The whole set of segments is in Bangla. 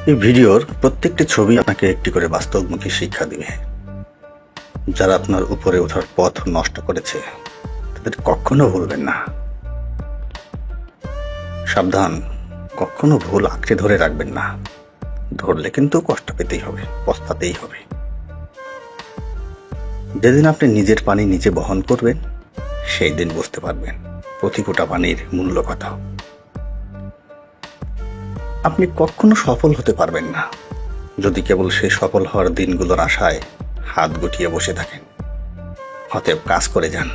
এই ভিডিওর প্রত্যেকটি ছবি আপনাকে একটি করে বাস্তবমুখী শিক্ষা দিবে। যারা আপনার উপরে ওঠার পথ নষ্ট করেছে তাদের কখনো ভুলবেন না। সাবধান, কখনো ভুল আঁকড়ে ধরে রাখবেন না। ধরলে কিন্তু কষ্ট পেতেই হবে, পস্তাতেই হবে। যেদিন আপনি নিজের পানি নিজে বহন করবেন সেই দিন বুঝতে পারবেন প্রতি ফোঁটা পানির মূল্য কত। আপনি কখনো সফল হতে পারবেন না যদি কেবল সেই সফল হওয়ার দিনগুলোর আশায় হাত গুটিয়ে বসে থাকেন। অতএব কাজ করে যান।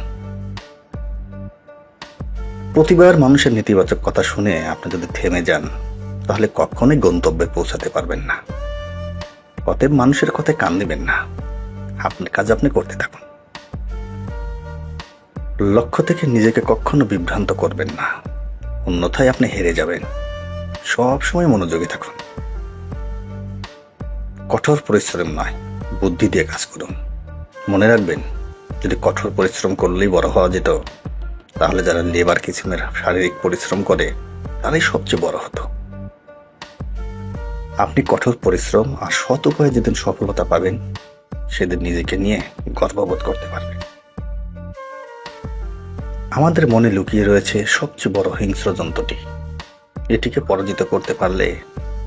প্রতিবার মানুষের নেতিবাচক কথা শুনে আপনি যদি থেমে যান তাহলে কখনোই গন্তব্যে পৌঁছাতে পারবেন না। অতএব মানুষের কথায় কান দিবেন না, আপনার কাজ আপনি করতে থাকুন। লক্ষ্য থেকে নিজেকে কখনো বিভ্রান্ত করবেন না, অন্যথায় আপনি হেরে যাবেন। সব সময় মনোযোগী থাকুন। কঠোর পরিশ্রম নয়, বুদ্ধি দিয়ে কাজ করুন। মনে রাখবেন, যদি কঠোর পরিশ্রম করলেই বড় হওয়া যেত তাহলে যারা লেবার কিসিমের শারীরিক পরিশ্রম করে তারাই সবচেয়ে বড় হতো। আপনি কঠোর পরিশ্রম আর সৎ উপায়ে যেদিন সফলতা পাবেন সেদিন নিজেকে নিয়ে গর্ববোধ করতে পারবেন। আমাদের মনে লুকিয়ে রয়েছে সবচেয়ে বড় হিংস্র যন্ত্রটি। এটিকে পরাজিত করতে পারলে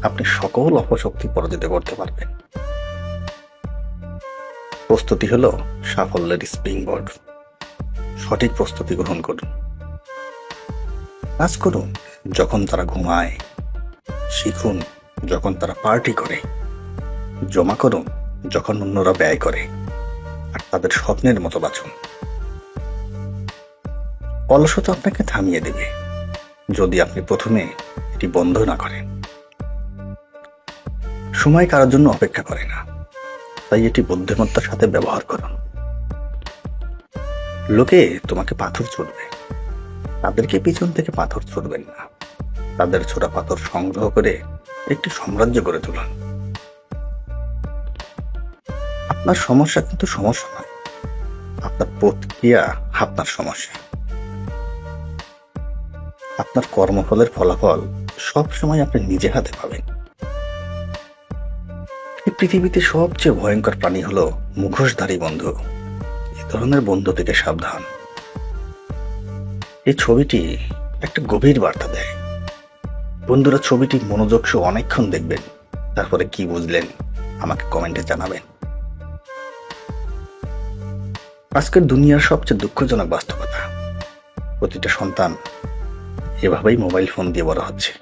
আপনি সকল অপশক্তি পরাজিত করতে পারবেন। প্রস্তুতি হলো সাফল্যের স্প্রিংবোর্ড। সঠিক প্রস্তুতি গ্রহণ করুন। কাজ করুন যখন তারা ঘুমায়, শিখুন যখন তারা পার্টি করে, জমা করুন যখন অন্যরা ব্যয় করে, আর তাদের স্বপ্নের মতো বাঁচুন। অলসতা আপনাকে থামিয়ে দেবে যদি আপনি প্রথমে এটি বন্ধ না করেন। সময় কারোর জন্য অপেক্ষা করে না, তাই এটি বুদ্ধিমত্তার সাথে ব্যবহার করুন। লোকে তোমাকে পাথর ছুড়বে, তাদেরকে পিছন থেকে পাথর ছুড়বেন না। তাদের ছোড়া পাথর সংগ্রহ করে একটি সাম্রাজ্য গড়ে তুলুন। আপনার সমস্যা কিন্তু সমস্যা নয়, আপনার প্রতিক্রিয়া আপনার সমস্যা। আপনার কর্মফলের ফলাফল সব সময় আপনি নিজে হাতে পাবেন। এই পৃথিবীতে সবচেয়ে ভয়ঙ্কর প্রাণী হলো মুখোশধারী বন্ধু। এই ধরনের বন্ধু থেকে সাবধান। এই ছবিটি একটা গভীর বার্তা দেয়। বন্ধুরা, ছবিটি মনোযোগ সহ অনেকক্ষণ দেখবেন, তারপরে কি বুঝলেন আমাকে কমেন্টে জানাবেন। আজকের দুনিয়ার সবচেয়ে দুঃখজনক বাস্তবতা, প্রতিটা সন্তান এভাবেই মোবাইল ফোন দিয়ে বড় হচ্ছে।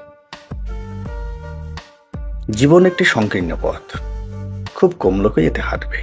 জীবন একটি সংকীর্ণ পথ, খুব কম লোকই এতে হাঁটবে।